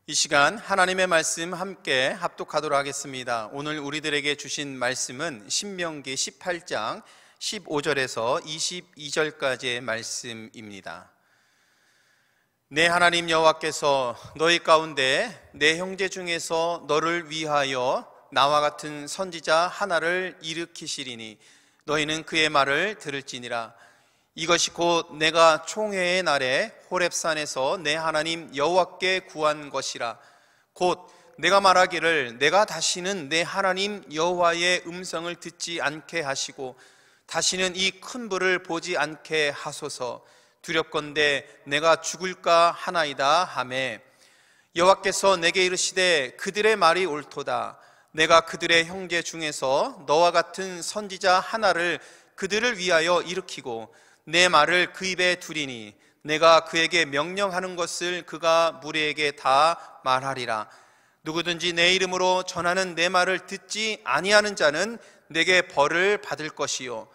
이 시간 하나님의 말씀 함께 합독하도록 하겠습니다. 오늘 우리들에게 주신 말씀은 신명기 18장 15절에서 22절까지의 말씀입니다. 내 하나님 여호와께서 너희 가운데 내 형제 중에서 너를 위하여 나와 같은 선지자 하나를 일으키시리니 너희는 그의 말을 들을지니라. 이것이 곧 내가 총회의 날에 호렙산에서 내 하나님 여호와께 구한 것이라. 곧 내가 말하기를 내가 다시는 내 하나님 여호와의 음성을 듣지 않게 하시고 다시는 이 큰 불을 보지 않게 하소서. 두렵건대 내가 죽을까 하나이다 하매 여호와께서 내게 이르시되 그들의 말이 옳도다. 내가 그들의 형제 중에서 너와 같은 선지자 하나를 그들을 위하여 일으키고 내 말을 그 입에 두리니 내가 그에게 명령하는 것을 그가 무리에게 다 말하리라. 누구든지 내 이름으로 전하는 내 말을 듣지 아니하는 자는 내게 벌을 받을 것이요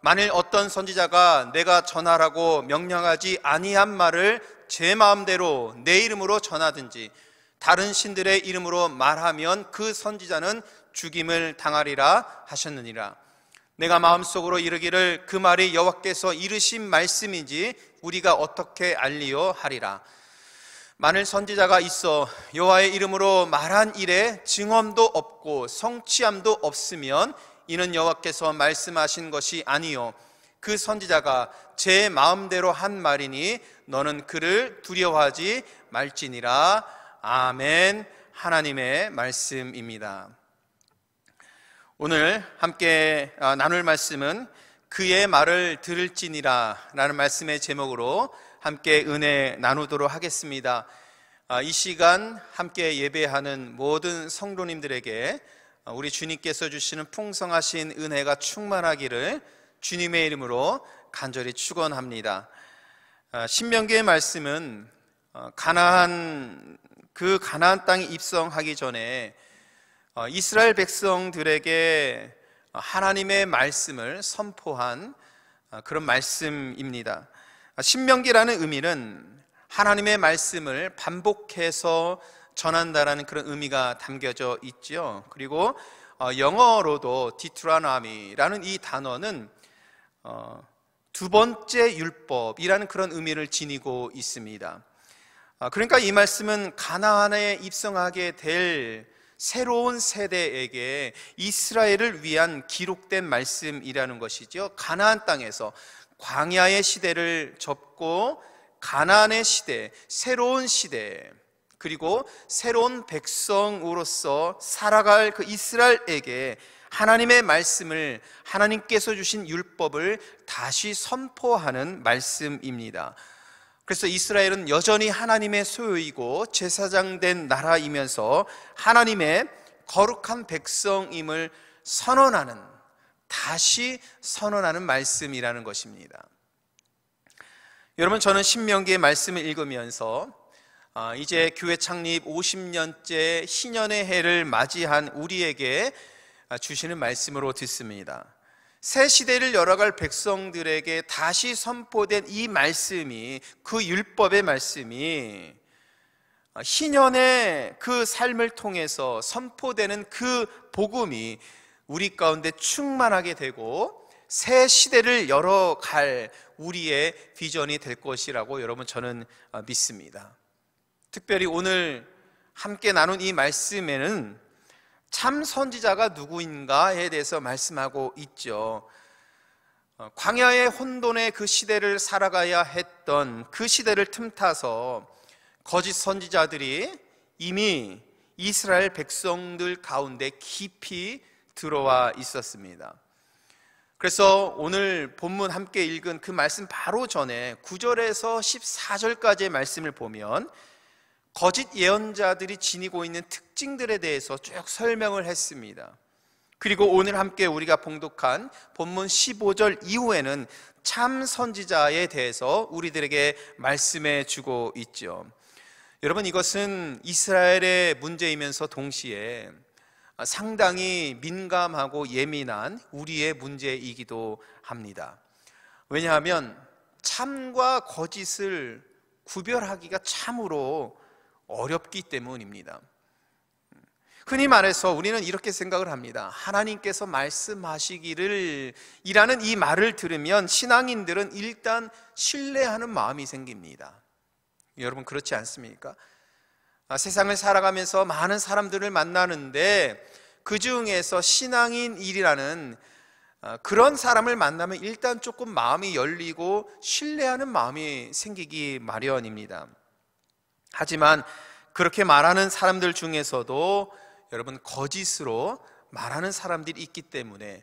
만일 어떤 선지자가 내가 전하라고 명령하지 아니한 말을 제 마음대로 내 이름으로 전하든지 다른 신들의 이름으로 말하면 그 선지자는 죽임을 당하리라 하셨느니라. 내가 마음속으로 이르기를 그 말이 여호와께서 이르신 말씀인지 우리가 어떻게 알리요 하리라. 만일 선지자가 있어 여호와의 이름으로 말한 일에 증언도 없고 성취함도 없으면 이는 여호와께서 말씀하신 것이 아니요 그 선지자가 제 마음대로 한 말이니 너는 그를 두려워하지 말지니라. 아멘. 하나님의 말씀입니다. 오늘 함께 나눌 말씀은 그의 말을 들을지니라 라는 말씀의 제목으로 함께 은혜 나누도록 하겠습니다. 이 시간 함께 예배하는 모든 성도님들에게 우리 주님께서 주시는 풍성하신 은혜가 충만하기를 주님의 이름으로 간절히 축원합니다. 신명기의 말씀은 가나안 땅에 입성하기 전에 이스라엘 백성들에게 하나님의 말씀을 선포한 그런 말씀입니다. 신명기라는 의미는 하나님의 말씀을 반복해서 전한다라는 그런 의미가 담겨져 있죠. 그리고 영어로도 디트로노미라는 이 단어는 두 번째 율법이라는 그런 의미를 지니고 있습니다. 그러니까 이 말씀은 가나안에 입성하게 될 새로운 세대에게 이스라엘을 위한 기록된 말씀이라는 것이죠. 가나안 땅에서 광야의 시대를 접고 가나안의 시대, 새로운 시대, 그리고 새로운 백성으로서 살아갈 그 이스라엘에게 하나님의 말씀을, 하나님께서 주신 율법을 다시 선포하는 말씀입니다. 그래서 이스라엘은 여전히 하나님의 소유이고 제사장된 나라이면서 하나님의 거룩한 백성임을 다시 선언하는 말씀이라는 것입니다. 여러분, 저는 신명기의 말씀을 읽으면서 이제 교회 창립 50년째 희년의 해를 맞이한 우리에게 주시는 말씀으로 듣습니다. 새 시대를 열어갈 백성들에게 다시 선포된 이 말씀이, 그 율법의 말씀이 희년의 그 삶을 통해서 선포되는 그 복음이 우리 가운데 충만하게 되고 새 시대를 열어갈 우리의 비전이 될 것이라고 여러분 저는 믿습니다. 특별히 오늘 함께 나눈 이 말씀에는 참 선지자가 누구인가에 대해서 말씀하고 있죠. 광야의 혼돈의 그 시대를 살아가야 했던 그 시대를 틈타서 거짓 선지자들이 이미 이스라엘 백성들 가운데 깊이 들어와 있었습니다. 그래서 오늘 본문 함께 읽은 그 말씀 바로 전에 9절에서 14절까지의 말씀을 보면 거짓 예언자들이 지니고 있는 특징들에 대해서 쭉 설명을 했습니다. 그리고 오늘 함께 우리가 봉독한 본문 15절 이후에는 참 선지자에 대해서 우리들에게 말씀해 주고 있죠. 여러분, 이것은 이스라엘의 문제이면서 동시에 상당히 민감하고 예민한 우리의 문제이기도 합니다. 왜냐하면 참과 거짓을 구별하기가 참으로 어렵기 때문입니다. 흔히 말해서 우리는 이렇게 생각을 합니다. 하나님께서 말씀하시기를 이라는 이 말을 들으면 신앙인들은 일단 신뢰하는 마음이 생깁니다. 여러분 그렇지 않습니까? 세상을 살아가면서 많은 사람들을 만나는데 그 중에서 신앙인이라는 그런 사람을 만나면 일단 조금 마음이 열리고 신뢰하는 마음이 생기기 마련입니다. 하지만 그렇게 말하는 사람들 중에서도 여러분 거짓으로 말하는 사람들이 있기 때문에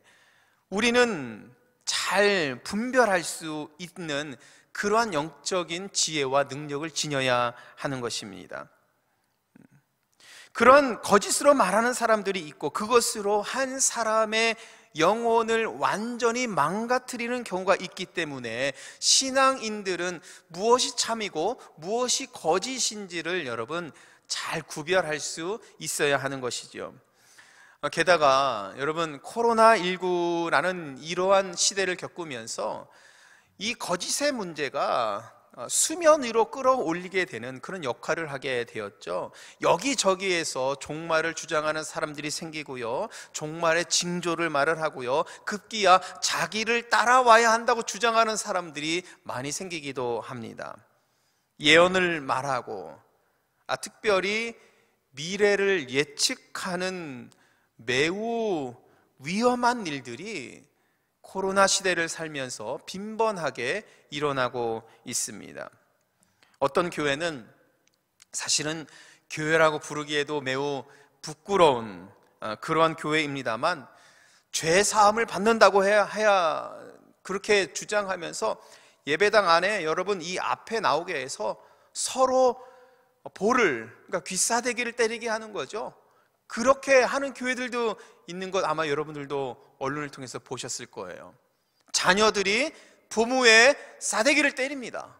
우리는 잘 분별할 수 있는 그러한 영적인 지혜와 능력을 지녀야 하는 것입니다. 그런 거짓으로 말하는 사람들이 있고 그것으로 한 사람의 영혼을 완전히 망가뜨리는 경우가 있기 때문에 신앙인들은 무엇이 참이고 무엇이 거짓인지를 여러분 잘 구별할 수 있어야 하는 것이죠. 게다가 여러분 코로나19라는 이러한 시대를 겪으면서 이 거짓의 문제가 수면 위로 끌어올리게 되는 그런 역할을 하게 되었죠. 여기저기에서 종말을 주장하는 사람들이 생기고요, 종말의 징조를 말을 하고요, 급기야 자기를 따라와야 한다고 주장하는 사람들이 많이 생기기도 합니다. 예언을 말하고 특별히 미래를 예측하는 매우 위험한 일들이 코로나 시대를 살면서 빈번하게 일어나고 있습니다. 어떤 교회는 사실은 교회라고 부르기에도 매우 부끄러운 그러한 교회입니다만 죄 사함을 받는다고 해야 그렇게 주장하면서 예배당 안에 여러분 이 앞에 나오게 해서 서로 그러니까 귀싸대기를 때리게 하는 거죠. 그렇게 하는 교회들도 있는 것 아마 여러분들도 언론을 통해서 보셨을 거예요. 자녀들이 부모의 싸대기를 때립니다.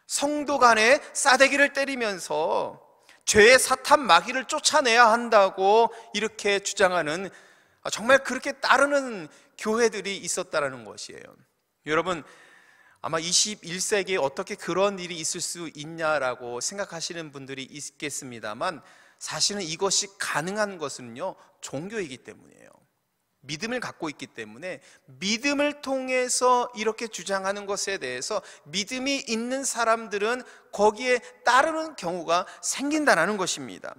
성도 간에 싸대기를 때리면서 죄의 사탄 마귀를 쫓아내야 한다고 이렇게 주장하는, 정말 그렇게 따르는 교회들이 있었다는 것이에요. 여러분 아마 21세기에 어떻게 그런 일이 있을 수 있냐라고 생각하시는 분들이 있겠습니다만 사실은 이것이 가능한 것은요 종교이기 때문이에요. 믿음을 갖고 있기 때문에 믿음을 통해서 이렇게 주장하는 것에 대해서 믿음이 있는 사람들은 거기에 따르는 경우가 생긴다는 것입니다.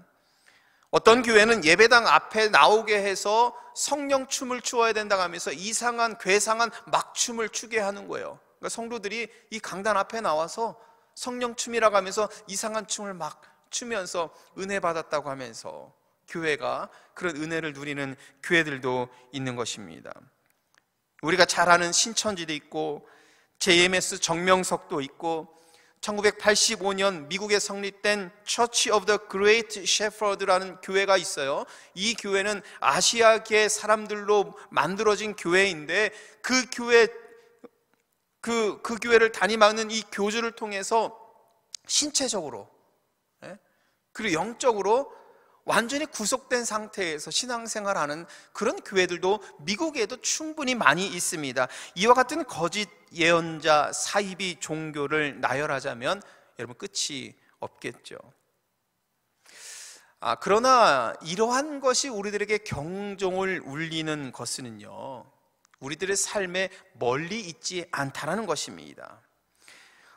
어떤 교회는 예배당 앞에 나오게 해서 성령 춤을 추어야 된다고 하면서 이상한 괴상한 막춤을 추게 하는 거예요. 그러니까 성도들이 이 강단 앞에 나와서 성령 춤이라고 하면서 이상한 춤을 막 추면서 은혜 받았다고 하면서 교회가 그런 은혜를 누리는 교회들도 있는 것입니다. 우리가 잘 아는 신천지도 있고 JMS 정명석도 있고 1985년 미국에 성립된 Church of the Great Shepherd라는 교회가 있어요. 이 교회는 아시아계 사람들로 만들어진 교회인데 그 교회를 담임하는 이 교주를 통해서 신체적으로 그리고 영적으로 완전히 구속된 상태에서 신앙생활하는 그런 교회들도 미국에도 충분히 많이 있습니다. 이와 같은 거짓 예언자 사이비 종교를 나열하자면 여러분 끝이 없겠죠. 그러나 이러한 것이 우리들에게 경종을 울리는 것은요 우리들의 삶에 멀리 있지 않다는 것입니다.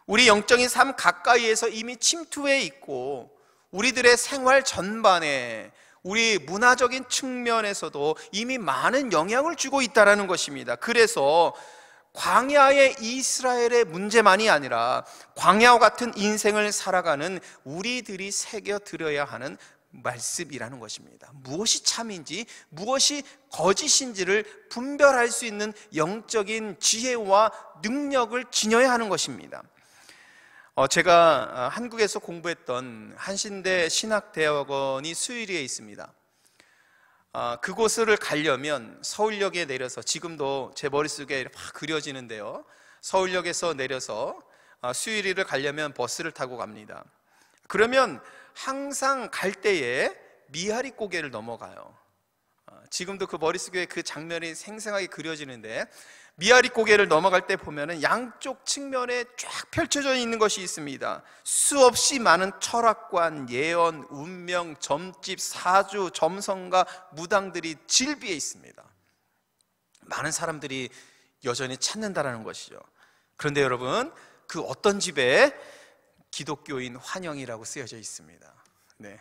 우리 영적인 삶 가까이에서 이미 침투해 있고 우리들의 생활 전반에 우리 문화적인 측면에서도 이미 많은 영향을 주고 있다는 것입니다. 그래서 광야의 이스라엘의 문제만이 아니라 광야와 같은 인생을 살아가는 우리들이 새겨들어야 하는 말씀이라는 것입니다. 무엇이 참인지 무엇이 거짓인지를 분별할 수 있는 영적인 지혜와 능력을 지녀야 하는 것입니다. 제가 한국에서 공부했던 한신대 신학대학원이 수유리에 있습니다. 그곳을 가려면 서울역에 내려서, 지금도 제 머릿속에 막 그려지는데요, 서울역에서 내려서 수유리를 가려면 버스를 타고 갑니다. 그러면 항상 갈 때에 미아리 고개를 넘어가요. 지금도 그 머릿속에 그 장면이 생생하게 그려지는데 미아리 고개를 넘어갈 때 보면은 양쪽 측면에 쫙 펼쳐져 있는 것이 있습니다. 수없이 많은 철학관, 예언, 운명, 점집, 사주, 점성가, 무당들이 질비해 있습니다. 많은 사람들이 여전히 찾는다라는 것이죠. 그런데 여러분, 그 어떤 집에 기독교인 환영이라고 쓰여져 있습니다. 네.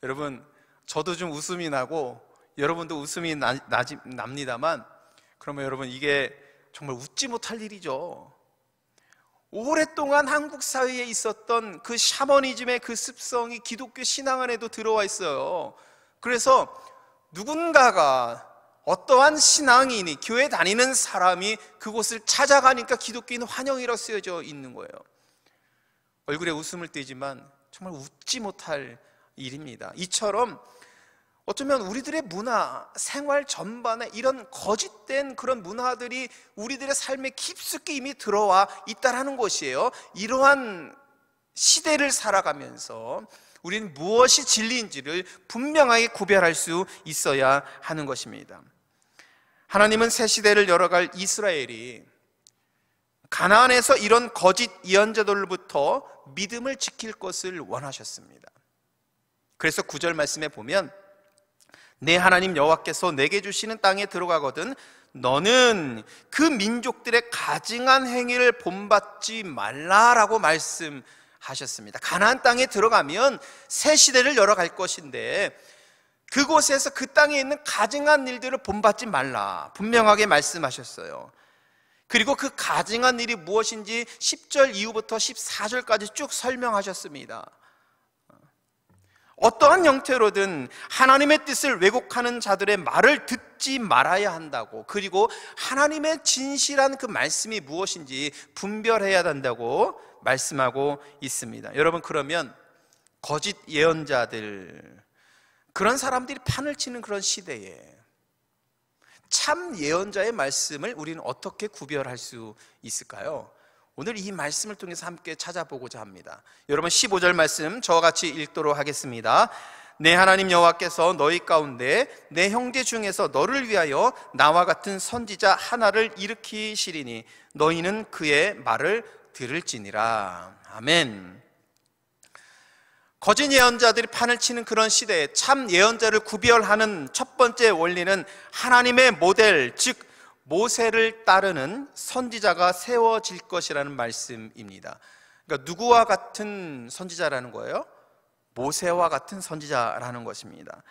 여러분, 저도 좀 웃음이 나고 여러분도 웃음이 납니다만, 그러면 여러분, 이게 정말 웃지 못할 일이죠. 오랫동안 한국 사회에 있었던 그 샤머니즘의 그 습성이 기독교 신앙 안에도 들어와 있어요. 그래서 누군가가, 어떠한 신앙인이, 교회 다니는 사람이 그곳을 찾아가니까 기독교인 환영이라고 쓰여져 있는 거예요. 얼굴에 웃음을 띠지만 정말 웃지 못할 일입니다. 이처럼 어쩌면 우리들의 문화, 생활 전반에 이런 거짓된 그런 문화들이 우리들의 삶에 깊숙이 이미 들어와 있다는 것이에요. 이러한 시대를 살아가면서 우리는 무엇이 진리인지를 분명하게 구별할 수 있어야 하는 것입니다. 하나님은 새 시대를 열어갈 이스라엘이 가나안에서 이런 거짓 예언자들로부터 믿음을 지킬 것을 원하셨습니다. 그래서 9절 말씀에 보면, 내 하나님 여호와께서 내게 주시는 땅에 들어가거든 너는 그 민족들의 가증한 행위를 본받지 말라라고 말씀하셨습니다. 가나안 땅에 들어가면 새 시대를 열어갈 것인데 그곳에서 그 땅에 있는 가증한 일들을 본받지 말라 분명하게 말씀하셨어요. 그리고 그 가증한 일이 무엇인지 10절 이후부터 14절까지 쭉 설명하셨습니다. 어떠한 형태로든 하나님의 뜻을 왜곡하는 자들의 말을 듣지 말아야 한다고, 그리고 하나님의 진실한 그 말씀이 무엇인지 분별해야 한다고 말씀하고 있습니다. 여러분, 그러면 거짓 예언자들, 그런 사람들이 판을 치는 그런 시대에 참 예언자의 말씀을 우리는 어떻게 구별할 수 있을까요? 오늘 이 말씀을 통해서 함께 찾아보고자 합니다. 여러분, 15절 말씀 저와 같이 읽도록 하겠습니다. 내 하나님 여호와께서 너희 가운데 내 형제 중에서 너를 위하여 나와 같은 선지자 하나를 일으키시리니 너희는 그의 말을 들을지니라. 아멘. 거짓 예언자들이 판을 치는 그런 시대에 참 예언자를 구별하는 첫 번째 원리는 하나님의 모델, 즉 모세를 따르는 선지자가 세워질 것이라는 말씀입니다. 그러니까 누구와 같은 선지자라는 거예요? 모세와 같은 선지자라는 것입니다.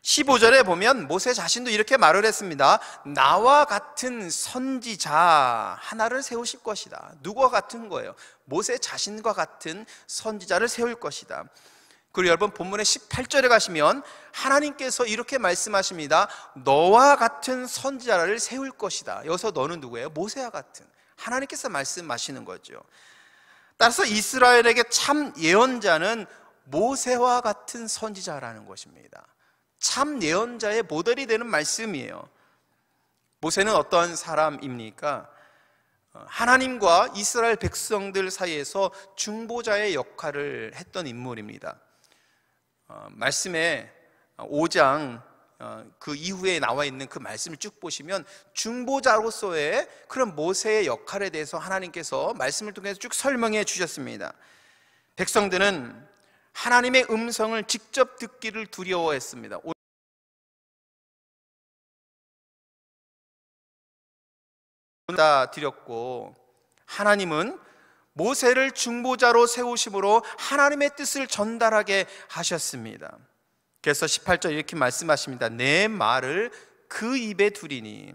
15절에 보면 모세 자신도 이렇게 말을 했습니다. 나와 같은 선지자 하나를 세우실 것이다. 누구와 같은 거예요? 모세 자신과 같은 선지자를 세울 것이다. 그리고 여러분, 본문의 18절에 가시면 하나님께서 이렇게 말씀하십니다. 너와 같은 선지자를 세울 것이다. 여기서 너는 누구예요? 모세와 같은, 하나님께서 말씀하시는 거죠. 따라서 이스라엘에게 참 예언자는 모세와 같은 선지자라는 것입니다. 참 예언자의 모델이 되는 말씀이에요. 모세는 어떠한 사람입니까? 하나님과 이스라엘 백성들 사이에서 중보자의 역할을 했던 인물입니다. 말씀에 5장 그 이후에 나와 있는 그 말씀을 쭉 보시면 중보자로서의 그런 모세의 역할에 대해서 하나님께서 말씀을 통해서 쭉 설명해 주셨습니다. 백성들은 하나님의 음성을 직접 듣기를 두려워했습니다. 드렸고, 하나님은 모세를 중보자로 세우심으로 하나님의 뜻을 전달하게 하셨습니다. 그래서 18절 이렇게 말씀하십니다. 내 말을 그 입에 두리니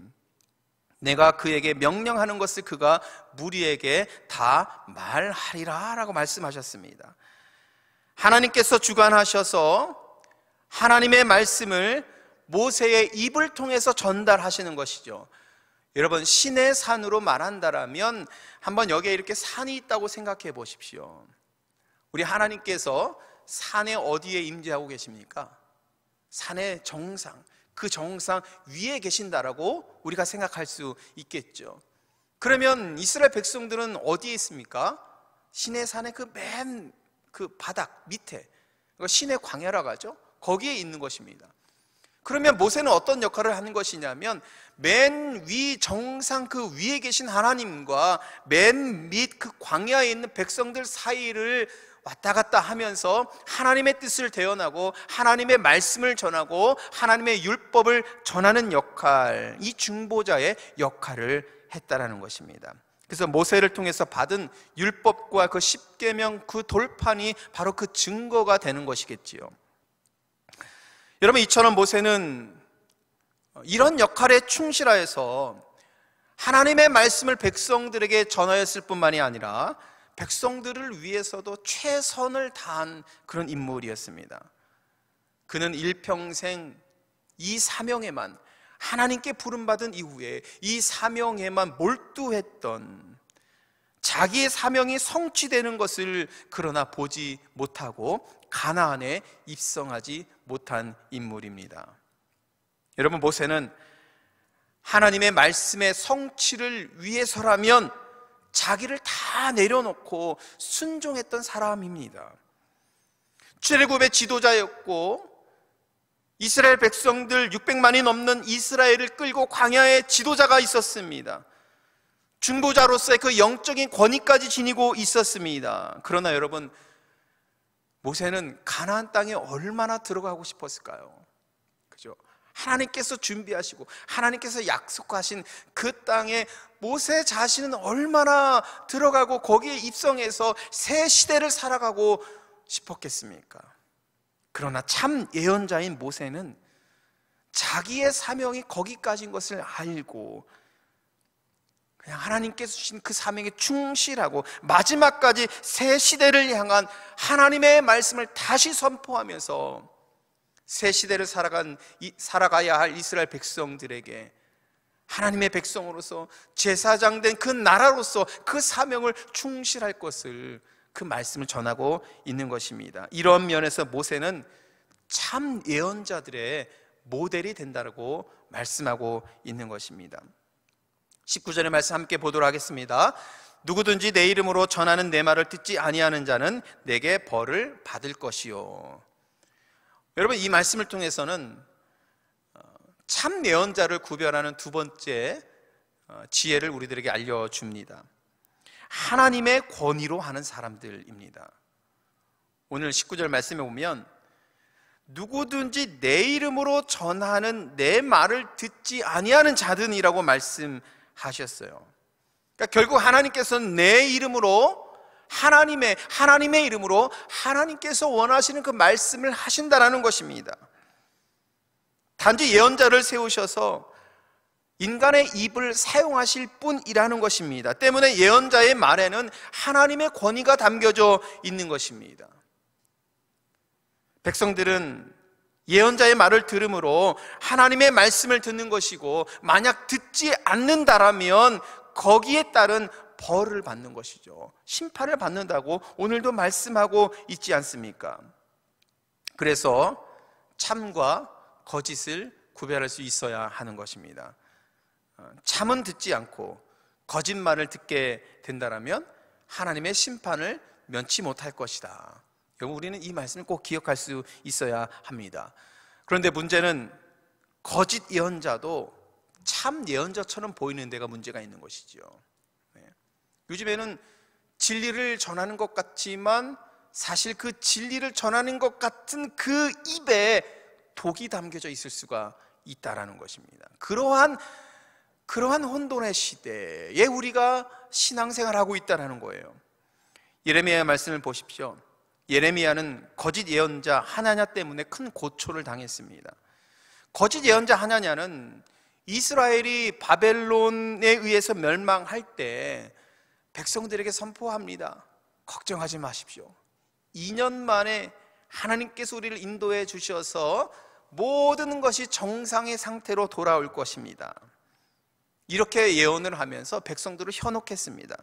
내가 그에게 명령하는 것을 그가 무리에게 다 말하리라 라고 말씀하셨습니다. 하나님께서 주관하셔서 하나님의 말씀을 모세의 입을 통해서 전달하시는 것이죠. 여러분, 신의 산으로 말한다라면 한번 여기에 이렇게 산이 있다고 생각해 보십시오. 우리 하나님께서 산에 어디에 임재하고 계십니까? 산의 정상, 그 정상 위에 계신다라고 우리가 생각할 수 있겠죠. 그러면 이스라엘 백성들은 어디에 있습니까? 신의 산의 그 맨 그 바닥 밑에, 신의 광야라고 하죠. 거기에 있는 것입니다. 그러면 모세는 어떤 역할을 하는 것이냐면 맨 위 정상 그 위에 계신 하나님과 맨 밑 그 광야에 있는 백성들 사이를 왔다 갔다 하면서 하나님의 뜻을 대언하고 하나님의 말씀을 전하고 하나님의 율법을 전하는 역할, 이 중보자의 역할을 했다라는 것입니다. 그래서 모세를 통해서 받은 율법과 그 십계명 그 돌판이 바로 그 증거가 되는 것이겠지요. 여러분, 이처럼 모세는 이런 역할에 충실하여서 하나님의 말씀을 백성들에게 전하였을 뿐만이 아니라 백성들을 위해서도 최선을 다한 그런 인물이었습니다. 그는 일평생 이 사명에만, 하나님께 부름받은 이후에 이 사명에만 몰두했던, 자기의 사명이 성취되는 것을 그러나 보지 못하고 가나안에 입성하지 못한 인물입니다. 여러분, 모세는 하나님의 말씀의 성취를 위해서라면 자기를 다 내려놓고 순종했던 사람입니다. 출애굽의 지도자였고 이스라엘 백성들 600만이 넘는 이스라엘을 끌고 광야에 지도자가 있었습니다. 중보자로서의 그 영적인 권위까지 지니고 있었습니다. 그러나 여러분, 모세는 가나안 땅에 얼마나 들어가고 싶었을까요? 그죠? 하나님께서 준비하시고 하나님께서 약속하신 그 땅에 모세 자신은 얼마나 들어가고 거기에 입성해서 새 시대를 살아가고 싶었겠습니까? 그러나 참 예언자인 모세는 자기의 사명이 거기까지인 것을 알고 그냥 하나님께서 주신 그 사명에 충실하고 마지막까지 새 시대를 향한 하나님의 말씀을 다시 선포하면서 새 시대를 살아가야 할 이스라엘 백성들에게 하나님의 백성으로서 제사장 된 그 나라로서 그 사명을 충실할 것을, 그 말씀을 전하고 있는 것입니다. 이런 면에서 모세는 참 예언자들의 모델이 된다고 말씀하고 있는 것입니다. 19절의 말씀 함께 보도록 하겠습니다. 누구든지 내 이름으로 전하는 내 말을 듣지 아니하는 자는 내게 벌을 받을 것이요. 여러분, 이 말씀을 통해서는 참 예언자를 구별하는 두 번째 지혜를 우리들에게 알려줍니다. 하나님의 권위로 하는 사람들입니다. 오늘 19절 말씀에 보면 누구든지 내 이름으로 전하는 내 말을 듣지 아니하는 자든이라고 말씀하셨어요. 그러니까 결국 하나님께서는 내 이름으로, 하나님의 이름으로 하나님께서 원하시는 그 말씀을 하신다라는 것입니다. 단지 예언자를 세우셔서 인간의 입을 사용하실 뿐이라는 것입니다. 때문에 예언자의 말에는 하나님의 권위가 담겨져 있는 것입니다. 백성들은 예언자의 말을 들음으로 하나님의 말씀을 듣는 것이고, 만약 듣지 않는다라면 거기에 따른 벌을 받는 것이죠. 심판을 받는다고 오늘도 말씀하고 있지 않습니까? 그래서 참과 거짓을 구별할 수 있어야 하는 것입니다. 참은 듣지 않고 거짓말을 듣게 된다면 하나님의 심판을 면치 못할 것이다. 우리는 이 말씀을 꼭 기억할 수 있어야 합니다. 그런데 문제는 거짓 예언자도 참 예언자처럼 보이는 데가 문제가 있는 것이죠. 요즘에는 진리를 전하는 것 같지만 사실 그 진리를 전하는 것 같은 그 입에 독이 담겨져 있을 수가 있다라는 것입니다. 그러한 혼돈의 시대에 우리가 신앙생활하고 있다는 거예요. 예레미야의 말씀을 보십시오. 예레미야는 거짓 예언자 하나냐 때문에 큰 고초를 당했습니다. 거짓 예언자 하나냐는 이스라엘이 바벨론에 의해서 멸망할 때 백성들에게 선포합니다. 걱정하지 마십시오. 2년 만에 하나님께서 우리를 인도해 주셔서 모든 것이 정상의 상태로 돌아올 것입니다. 이렇게 예언을 하면서 백성들을 현혹했습니다.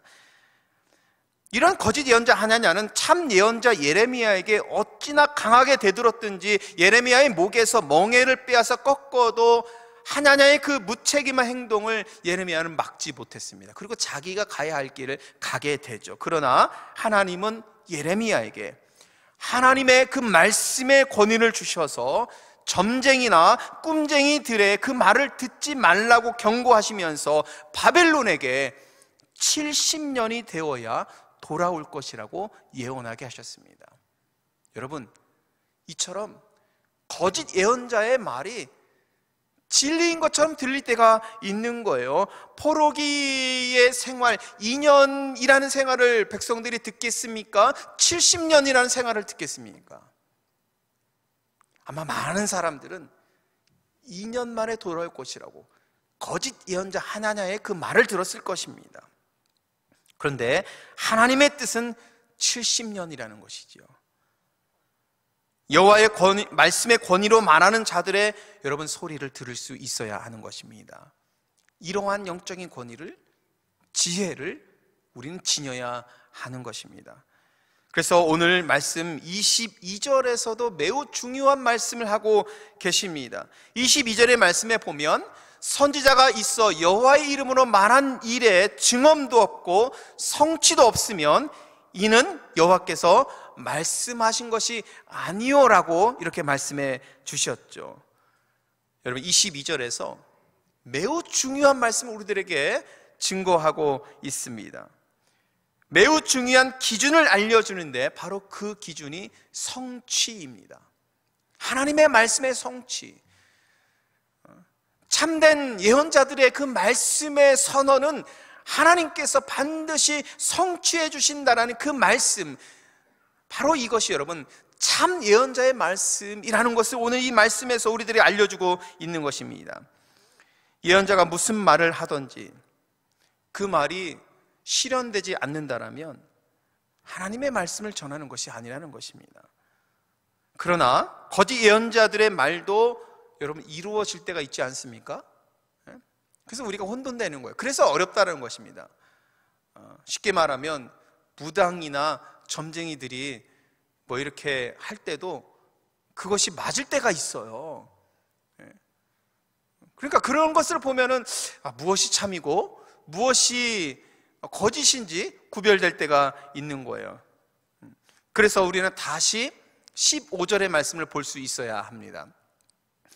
이런 거짓 예언자 하나냐는 참 예언자 예레미야에게 어찌나 강하게 대들었든지 예레미야의 목에서 멍에를 빼앗아 꺾어도 하나냐의 그 무책임한 행동을 예레미야는 막지 못했습니다. 그리고 자기가 가야 할 길을 가게 되죠. 그러나 하나님은 예레미야에게 하나님의 그 말씀의 권위를 주셔서 점쟁이나 꿈쟁이들의 그 말을 듣지 말라고 경고하시면서 바벨론에게 70년이 되어야 돌아올 것이라고 예언하게 하셨습니다. 여러분, 이처럼 거짓 예언자의 말이 진리인 것처럼 들릴 때가 있는 거예요. 포로기의 생활, 2년이라는 생활을 백성들이 듣겠습니까? 70년이라는 생활을 듣겠습니까? 아마 많은 사람들은 2년 만에 돌아올 것이라고 거짓 예언자 하나냐의 그 말을 들었을 것입니다. 그런데 하나님의 뜻은 70년이라는 것이지요. 여호와의 말씀의 권위로 말하는 자들의 여러분 소리를 들을 수 있어야 하는 것입니다. 이러한 영적인 권위를, 지혜를 우리는 지녀야 하는 것입니다. 그래서 오늘 말씀 22절에서도 매우 중요한 말씀을 하고 계십니다. 22절의 말씀에 보면 선지자가 있어 여호와의 이름으로 말한 일에 증언도 없고 성취도 없으면 이는 여호와께서 말씀하신 것이 아니오라고 이렇게 말씀해 주셨죠. 여러분, 22절에서 매우 중요한 말씀을 우리들에게 증거하고 있습니다. 매우 중요한 기준을 알려주는데 바로 그 기준이 성취입니다. 하나님의 말씀의 성취. 참된 예언자들의 그 말씀의 선언은 하나님께서 반드시 성취해 주신다라는 그 말씀, 바로 이것이 여러분 참 예언자의 말씀이라는 것을 오늘 이 말씀에서 우리들이 알려주고 있는 것입니다. 예언자가 무슨 말을 하든지 그 말이 실현되지 않는다라면 하나님의 말씀을 전하는 것이 아니라는 것입니다. 그러나 거짓 예언자들의 말도 여러분 이루어질 때가 있지 않습니까? 그래서 우리가 혼돈되는 거예요. 그래서 어렵다는 것입니다. 쉽게 말하면 무당이나 점쟁이들이 뭐 이렇게 할 때도 그것이 맞을 때가 있어요. 그러니까 그런 것을 보면은 무엇이 참이고 무엇이 거짓인지 구별될 때가 있는 거예요. 그래서 우리는 다시 15절의 말씀을 볼 수 있어야 합니다.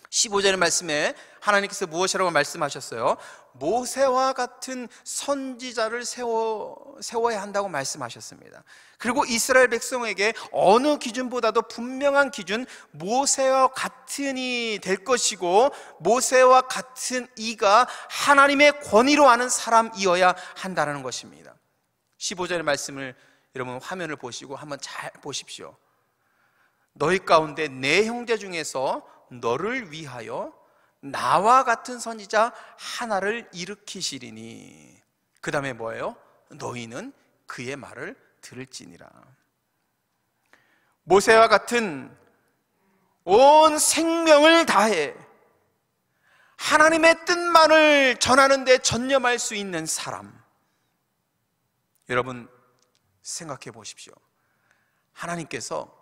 15절의 말씀에 하나님께서 무엇이라고 말씀하셨어요? 모세와 같은 선지자를 세워야 한다고 말씀하셨습니다. 그리고 이스라엘 백성에게 어느 기준보다도 분명한 기준, 모세와 같은 이 될 것이고 모세와 같은 이가 하나님의 권위로 하는 사람이어야 한다는 것입니다. 15절의 말씀을 여러분 화면을 보시고 한번 잘 보십시오. 너희 가운데 내 형제 중에서 너를 위하여 나와 같은 선지자 하나를 일으키시리니, 그 다음에 뭐예요? 너희는 그의 말을 들을지니라. 모세와 같은 온 생명을 다해 하나님의 뜻만을 전하는 데 전념할 수 있는 사람. 여러분 생각해 보십시오. 하나님께서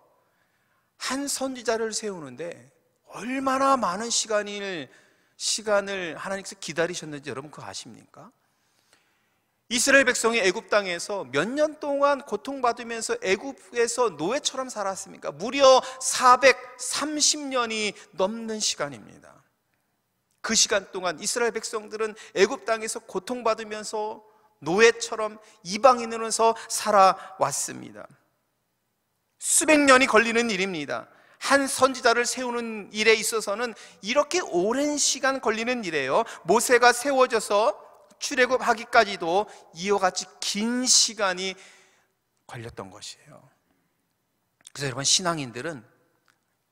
한 선지자를 세우는데 얼마나 많은 시간을 하나님께서 기다리셨는지 여러분 그거 아십니까? 이스라엘 백성이 애굽 땅에서 몇 년 동안 고통받으면서 애굽에서 노예처럼 살았습니까? 무려 430년이 넘는 시간입니다. 그 시간 동안 이스라엘 백성들은 애굽 땅에서 고통받으면서 노예처럼 이방인으로서 살아왔습니다. 수백 년이 걸리는 일입니다. 한 선지자를 세우는 일에 있어서는 이렇게 오랜 시간 걸리는 일이에요. 모세가 세워져서 출애굽하기까지도 이와 같이 긴 시간이 걸렸던 것이에요. 그래서 여러분 신앙인들은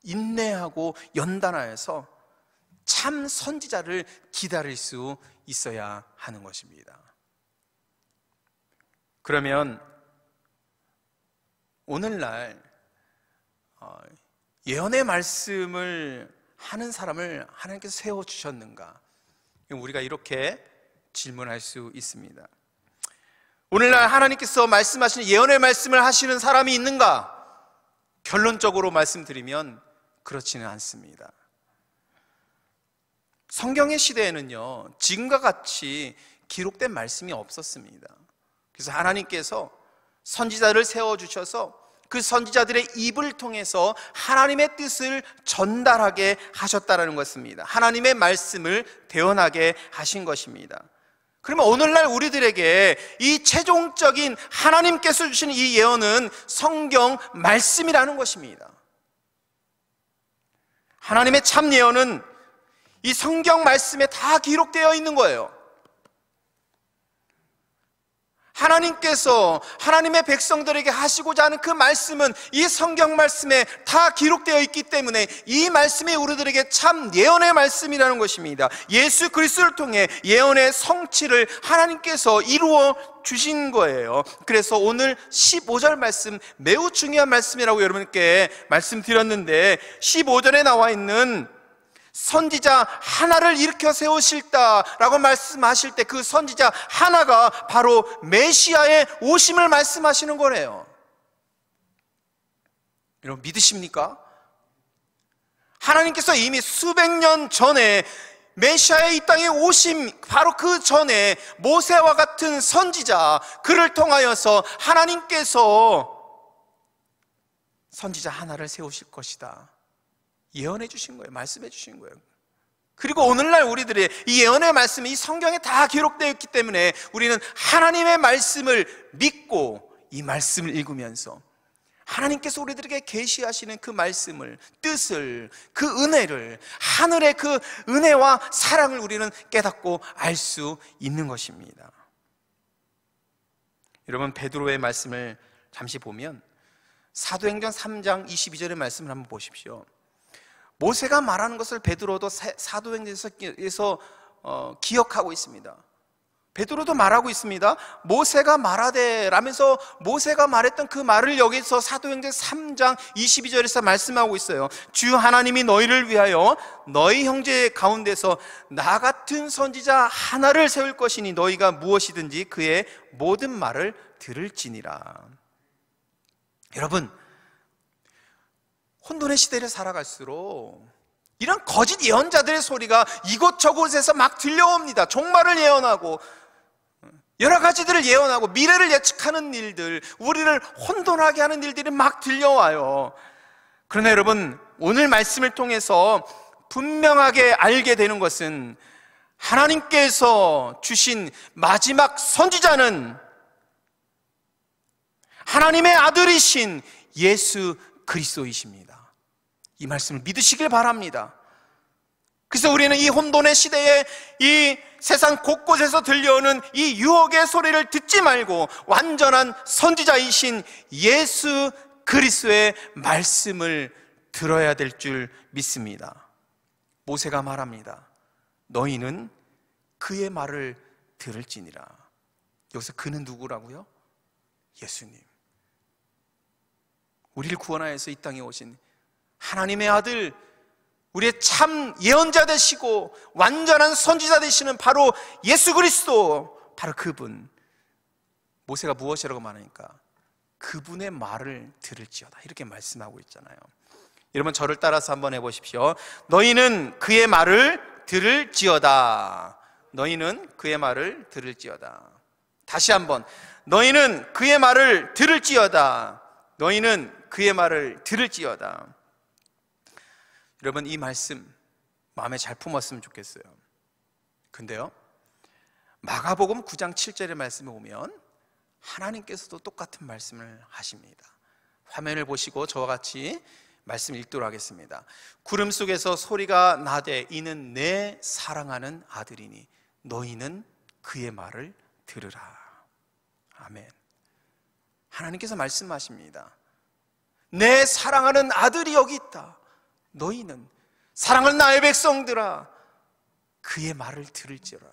인내하고 연단하여서 참 선지자를 기다릴 수 있어야 하는 것입니다. 그러면 오늘날 예언의 말씀을 하는 사람을 하나님께서 세워주셨는가? 우리가 이렇게 질문할 수 있습니다. 오늘날 하나님께서 말씀하시는 예언의 말씀을 하시는 사람이 있는가? 결론적으로 말씀드리면 그렇지는 않습니다. 성경의 시대에는요, 지금과 같이 기록된 말씀이 없었습니다. 그래서 하나님께서 선지자를 세워주셔서 그 선지자들의 입을 통해서 하나님의 뜻을 전달하게 하셨다는 것입니다. 하나님의 말씀을 대언하게 하신 것입니다. 그러면 오늘날 우리들에게 이 최종적인 하나님께서 주신 이 예언은 성경 말씀이라는 것입니다. 하나님의 참 예언은 이 성경 말씀에 다 기록되어 있는 거예요. 하나님께서 하나님의 백성들에게 하시고자 하는 그 말씀은 이 성경 말씀에 다 기록되어 있기 때문에 이 말씀이 우리들에게 참 예언의 말씀이라는 것입니다. 예수 그리스도를 통해 예언의 성취를 하나님께서 이루어 주신 거예요. 그래서 오늘 15절 말씀, 매우 중요한 말씀이라고 여러분께 말씀드렸는데, 15절에 나와 있는 선지자 하나를 일으켜 세우실다라고 말씀하실 때 그 선지자 하나가 바로 메시아의 오심을 말씀하시는 거래요. 여러분 믿으십니까? 하나님께서 이미 수백 년 전에 메시아의 이 땅에 오심, 바로 그 전에 모세와 같은 선지자, 그를 통하여서 하나님께서 선지자 하나를 세우실 것이다 예언해 주신 거예요. 말씀해 주신 거예요. 그리고 오늘날 우리들의 이 예언의 말씀이 이 성경에 다 기록되어 있기 때문에 우리는 하나님의 말씀을 믿고 이 말씀을 읽으면서 하나님께서 우리들에게 계시하시는 그 말씀을, 뜻을, 그 은혜를, 하늘의 그 은혜와 사랑을 우리는 깨닫고 알 수 있는 것입니다. 여러분, 베드로의 말씀을 잠시 보면 사도행전 3장 22절의 말씀을 한번 보십시오. 모세가 말하는 것을 베드로도 사도행전에서 기억하고 있습니다. 베드로도 말하고 있습니다. 모세가 말하되 라면서 모세가 말했던 그 말을 여기서 사도행전 3장 22절에서 말씀하고 있어요. 주 하나님이 너희를 위하여 너희 형제 가운데서 나 같은 선지자 하나를 세울 것이니 너희가 무엇이든지 그의 모든 말을 들을지니라. 여러분, 혼돈의 시대를 살아갈수록 이런 거짓 예언자들의 소리가 이곳저곳에서 막 들려옵니다. 종말을 예언하고 여러 가지들을 예언하고 미래를 예측하는 일들, 우리를 혼돈하게 하는 일들이 막 들려와요. 그러나 여러분, 오늘 말씀을 통해서 분명하게 알게 되는 것은 하나님께서 주신 마지막 선지자는 하나님의 아들이신 예수 그리스도이십니다. 이 말씀을 믿으시길 바랍니다. 그래서 우리는 이 혼돈의 시대에 이 세상 곳곳에서 들려오는 이 유혹의 소리를 듣지 말고 완전한 선지자이신 예수 그리스도의 말씀을 들어야 될 줄 믿습니다. 모세가 말합니다. 너희는 그의 말을 들을지니라. 여기서 그는 누구라고요? 예수님. 우리를 구원하여서 이 땅에 오신 하나님의 아들, 우리의 참 예언자 되시고 완전한 선지자 되시는 바로 예수 그리스도, 바로 그분. 모세가 무엇이라고 말하니까 그분의 말을 들을지어다 이렇게 말씀하고 있잖아요. 여러분, 저를 따라서 한번 해보십시오. 너희는 그의 말을 들을지어다. 너희는 그의 말을 들을지어다. 다시 한번, 너희는 그의 말을 들을지어다. 너희는 그의 말을 들을지어다. 여러분, 이 말씀 마음에 잘 품었으면 좋겠어요. 근데요, 마가복음 9장 7절의 말씀에 보면 하나님께서도 똑같은 말씀을 하십니다. 화면을 보시고 저와 같이 말씀 읽도록 하겠습니다. 구름 속에서 소리가 나되 이는 내 사랑하는 아들이니 너희는 그의 말을 들으라. 아멘. 하나님께서 말씀하십니다. 내 사랑하는 아들이 여기 있다. 너희는, 사랑하는 나의 백성들아, 그의 말을 들을지어라.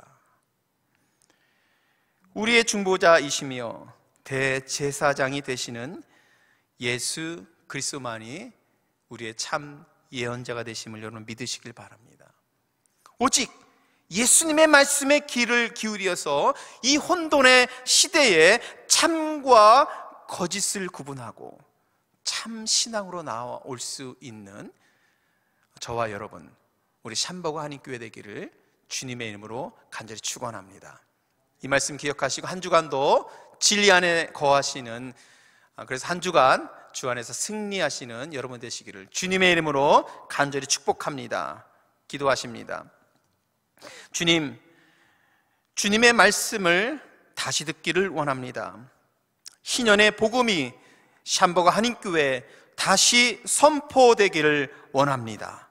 우리의 중보자이시며 대제사장이 되시는 예수 그리스도만이 우리의 참 예언자가 되심을 여러분 믿으시길 바랍니다. 오직 예수님의 말씀에 귀를 기울여서 이 혼돈의 시대에 참과 거짓을 구분하고 참 신앙으로 나올 수 있는 저와 여러분, 우리 샴버그 한인교회 되기를 주님의 이름으로 간절히 축원합니다. 이 말씀 기억하시고 한 주간도 진리 안에 거하시는, 그래서 한 주간 주 안에서 승리하시는 여러분 되시기를 주님의 이름으로 간절히 축복합니다. 기도하십니다. 주님, 주님의 말씀을 다시 듣기를 원합니다. 희년의 복음이 샴버거 한인교회에 다시 선포되기를 원합니다.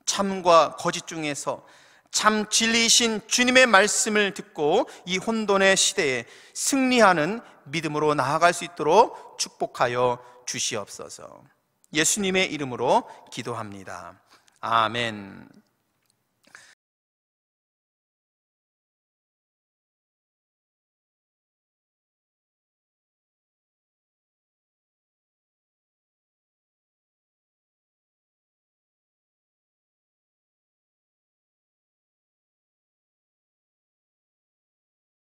참과 거짓 중에서 참 진리이신 주님의 말씀을 듣고 이 혼돈의 시대에 승리하는 믿음으로 나아갈 수 있도록 축복하여 주시옵소서. 예수님의 이름으로 기도합니다. 아멘.